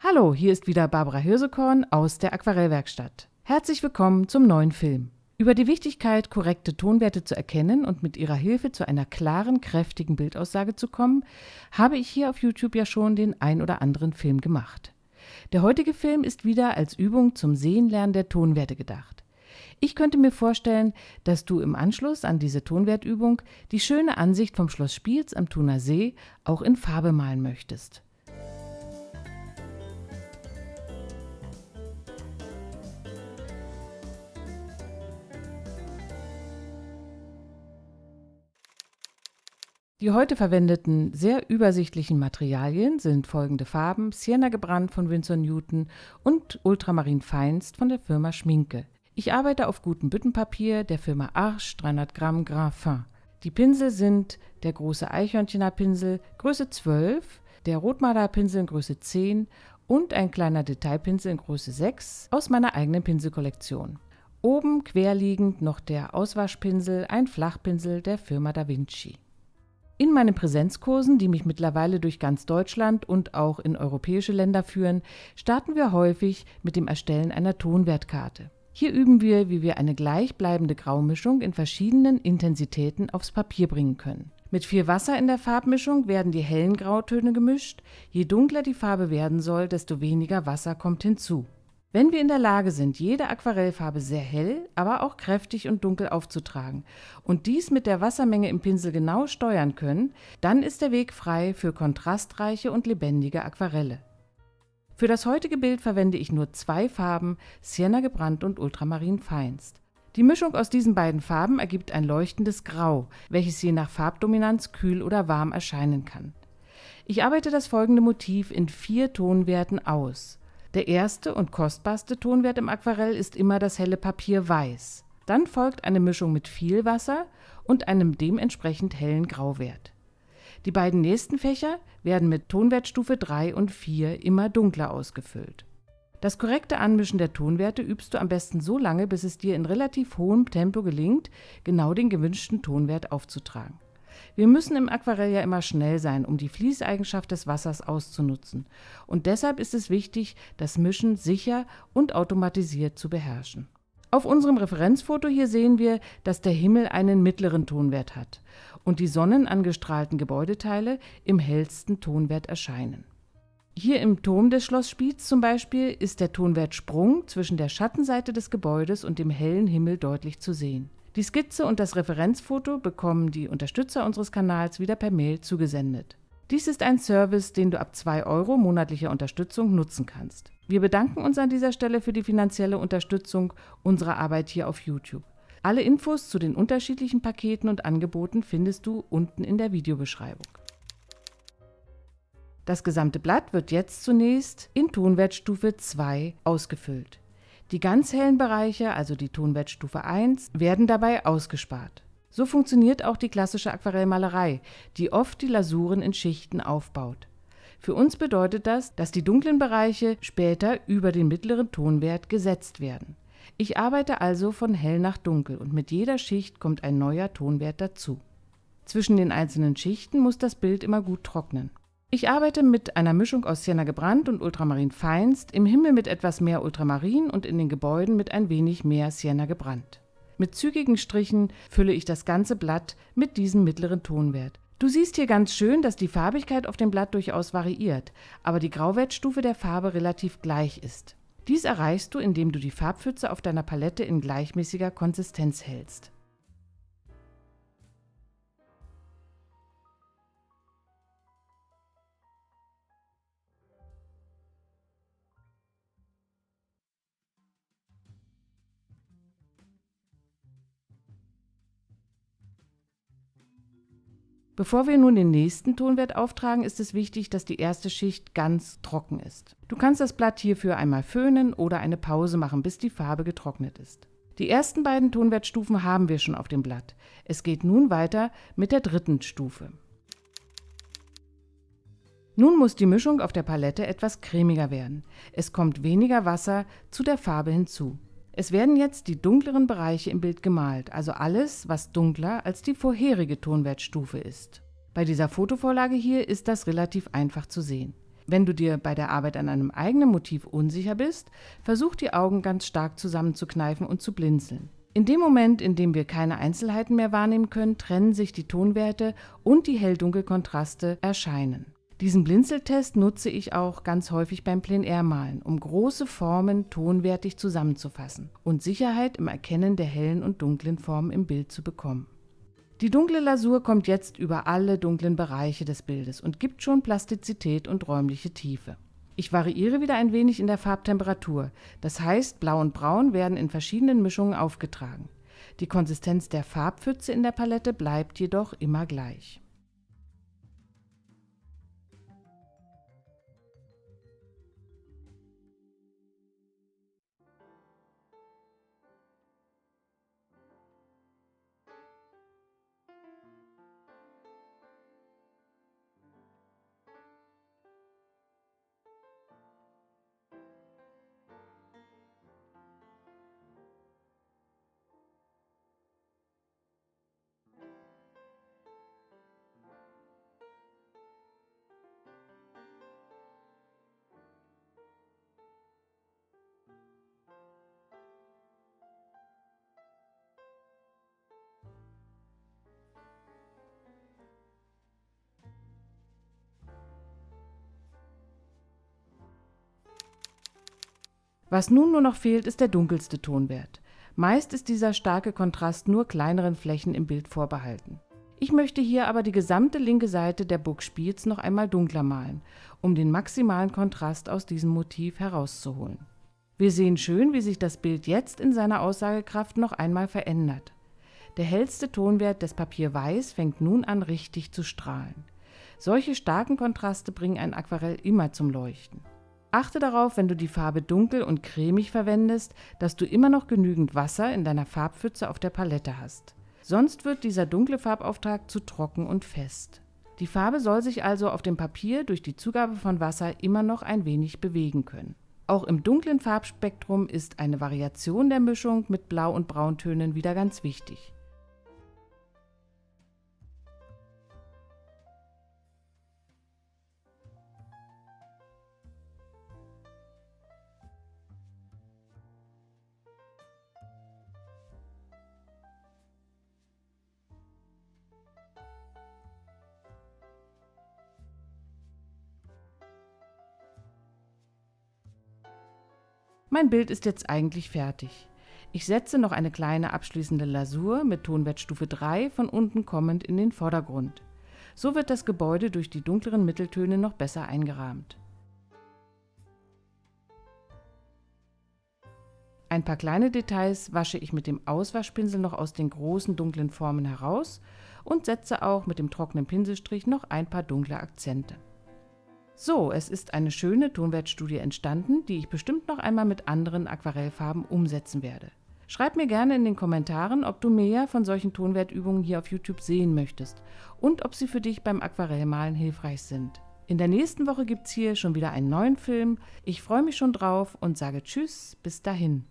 Hallo, hier ist wieder Barbara Hirsekorn aus der Aquarellwerkstatt. Herzlich willkommen zum neuen Film. Über die Wichtigkeit, korrekte Tonwerte zu erkennen und mit ihrer Hilfe zu einer klaren, kräftigen Bildaussage zu kommen, habe ich hier auf YouTube ja schon den ein oder anderen Film gemacht. Der heutige Film ist wieder als Übung zum Sehenlernen der Tonwerte gedacht. Ich könnte mir vorstellen, dass du im Anschluss an diese Tonwertübung die schöne Ansicht vom Schloss Spiez am Thuner See auch in Farbe malen möchtest. Die heute verwendeten, sehr übersichtlichen Materialien sind folgende Farben: Sienna gebrannt von Winsor Newton und Ultramarin Feinst von der Firma Schminke. Ich arbeite auf gutem Büttenpapier der Firma Arches 300 Gramm Grain Fin. Die Pinsel sind der große Eichhörnchener-Pinsel Größe 12, der Rotmalerpinsel in Größe 10 und ein kleiner Detailpinsel in Größe 6 aus meiner eigenen Pinselkollektion. Oben querliegend noch der Auswaschpinsel, ein Flachpinsel der Firma Da Vinci. In meinen Präsenzkursen, die mich mittlerweile durch ganz Deutschland und auch in europäische Länder führen, starten wir häufig mit dem Erstellen einer Tonwertkarte. Hier üben wir, wie wir eine gleichbleibende Graumischung in verschiedenen Intensitäten aufs Papier bringen können. Mit viel Wasser in der Farbmischung werden die hellen Grautöne gemischt. Je dunkler die Farbe werden soll, desto weniger Wasser kommt hinzu. Wenn wir in der Lage sind, jede Aquarellfarbe sehr hell, aber auch kräftig und dunkel aufzutragen und dies mit der Wassermenge im Pinsel genau steuern können, dann ist der Weg frei für kontrastreiche und lebendige Aquarelle. Für das heutige Bild verwende ich nur 2 Farben, Sienna gebrannt und Ultramarin Feinst. Die Mischung aus diesen beiden Farben ergibt ein leuchtendes Grau, welches je nach Farbdominanz kühl oder warm erscheinen kann. Ich arbeite das folgende Motiv in 4 Tonwerten aus. Der erste und kostbarste Tonwert im Aquarell ist immer das helle Papier Weiß. Dann folgt eine Mischung mit viel Wasser und einem dementsprechend hellen Grauwert. Die beiden nächsten Fächer werden mit Tonwertstufe 3 und 4 immer dunkler ausgefüllt. Das korrekte Anmischen der Tonwerte übst du am besten so lange, bis es dir in relativ hohem Tempo gelingt, genau den gewünschten Tonwert aufzutragen. Wir müssen im Aquarell ja immer schnell sein, um die Fließeigenschaft des Wassers auszunutzen. Und deshalb ist es wichtig, das Mischen sicher und automatisiert zu beherrschen. Auf unserem Referenzfoto hier sehen wir, dass der Himmel einen mittleren Tonwert hat und die sonnenangestrahlten Gebäudeteile im hellsten Tonwert erscheinen. Hier im Turm des Schloss Spiez zum Beispiel ist der Tonwert Sprung zwischen der Schattenseite des Gebäudes und dem hellen Himmel deutlich zu sehen. Die Skizze und das Referenzfoto bekommen die Unterstützer unseres Kanals wieder per Mail zugesendet. Dies ist ein Service, den du ab 2 € monatlicher Unterstützung nutzen kannst. Wir bedanken uns an dieser Stelle für die finanzielle Unterstützung unserer Arbeit hier auf YouTube. Alle Infos zu den unterschiedlichen Paketen und Angeboten findest du unten in der Videobeschreibung. Das gesamte Blatt wird jetzt zunächst in Tonwertstufe 2 ausgefüllt. Die ganz hellen Bereiche, also die Tonwertstufe 1, werden dabei ausgespart. So funktioniert auch die klassische Aquarellmalerei, die oft die Lasuren in Schichten aufbaut. Für uns bedeutet das, dass die dunklen Bereiche später über den mittleren Tonwert gesetzt werden. Ich arbeite also von hell nach dunkel und mit jeder Schicht kommt ein neuer Tonwert dazu. Zwischen den einzelnen Schichten muss das Bild immer gut trocknen. Ich arbeite mit einer Mischung aus Sienna gebrannt und Ultramarin Feinst, im Himmel mit etwas mehr Ultramarin und in den Gebäuden mit ein wenig mehr Sienna gebrannt. Mit zügigen Strichen fülle ich das ganze Blatt mit diesem mittleren Tonwert. Du siehst hier ganz schön, dass die Farbigkeit auf dem Blatt durchaus variiert, aber die Grauwertstufe der Farbe relativ gleich ist. Dies erreichst du, indem du die Farbpfütze auf deiner Palette in gleichmäßiger Konsistenz hältst. Bevor wir nun den nächsten Tonwert auftragen, ist es wichtig, dass die erste Schicht ganz trocken ist. Du kannst das Blatt hierfür einmal föhnen oder eine Pause machen, bis die Farbe getrocknet ist. Die ersten beiden Tonwertstufen haben wir schon auf dem Blatt. Es geht nun weiter mit der dritten Stufe. Nun muss die Mischung auf der Palette etwas cremiger werden. Es kommt weniger Wasser zu der Farbe hinzu. Es werden jetzt die dunkleren Bereiche im Bild gemalt, also alles, was dunkler als die vorherige Tonwertstufe ist. Bei dieser Fotovorlage hier ist das relativ einfach zu sehen. Wenn du dir bei der Arbeit an einem eigenen Motiv unsicher bist, versuch die Augen ganz stark zusammenzukneifen und zu blinzeln. In dem Moment, in dem wir keine Einzelheiten mehr wahrnehmen können, trennen sich die Tonwerte und die Hell-Dunkel-Kontraste erscheinen. Diesen Blinzeltest nutze ich auch ganz häufig beim Plein-Air-Malen, um große Formen tonwertig zusammenzufassen und Sicherheit im Erkennen der hellen und dunklen Formen im Bild zu bekommen. Die dunkle Lasur kommt jetzt über alle dunklen Bereiche des Bildes und gibt schon Plastizität und räumliche Tiefe. Ich variiere wieder ein wenig in der Farbtemperatur, das heißt, Blau und Braun werden in verschiedenen Mischungen aufgetragen. Die Konsistenz der Farbpfütze in der Palette bleibt jedoch immer gleich. Was nun nur noch fehlt, ist der dunkelste Tonwert. Meist ist dieser starke Kontrast nur kleineren Flächen im Bild vorbehalten. Ich möchte hier aber die gesamte linke Seite der Burg Spiez noch einmal dunkler malen, um den maximalen Kontrast aus diesem Motiv herauszuholen. Wir sehen schön, wie sich das Bild jetzt in seiner Aussagekraft noch einmal verändert. Der hellste Tonwert des Papier Weiß fängt nun an, richtig zu strahlen. Solche starken Kontraste bringen ein Aquarell immer zum Leuchten. Achte darauf, wenn du die Farbe dunkel und cremig verwendest, dass du immer noch genügend Wasser in deiner Farbpfütze auf der Palette hast. Sonst wird dieser dunkle Farbauftrag zu trocken und fest. Die Farbe soll sich also auf dem Papier durch die Zugabe von Wasser immer noch ein wenig bewegen können. Auch im dunklen Farbspektrum ist eine Variation der Mischung mit Blau- und Brauntönen wieder ganz wichtig. Mein Bild ist jetzt eigentlich fertig. Ich setze noch eine kleine abschließende Lasur mit Tonwertstufe 3 von unten kommend in den Vordergrund. So wird das Gebäude durch die dunkleren Mitteltöne noch besser eingerahmt. Ein paar kleine Details wasche ich mit dem Auswaschpinsel noch aus den großen dunklen Formen heraus und setze auch mit dem trockenen Pinselstrich noch ein paar dunkle Akzente. So, es ist eine schöne Tonwertstudie entstanden, die ich bestimmt noch einmal mit anderen Aquarellfarben umsetzen werde. Schreib mir gerne in den Kommentaren, ob du mehr von solchen Tonwertübungen hier auf YouTube sehen möchtest und ob sie für dich beim Aquarellmalen hilfreich sind. In der nächsten Woche gibt's hier schon wieder einen neuen Film. Ich freue mich schon drauf und sage Tschüss, bis dahin.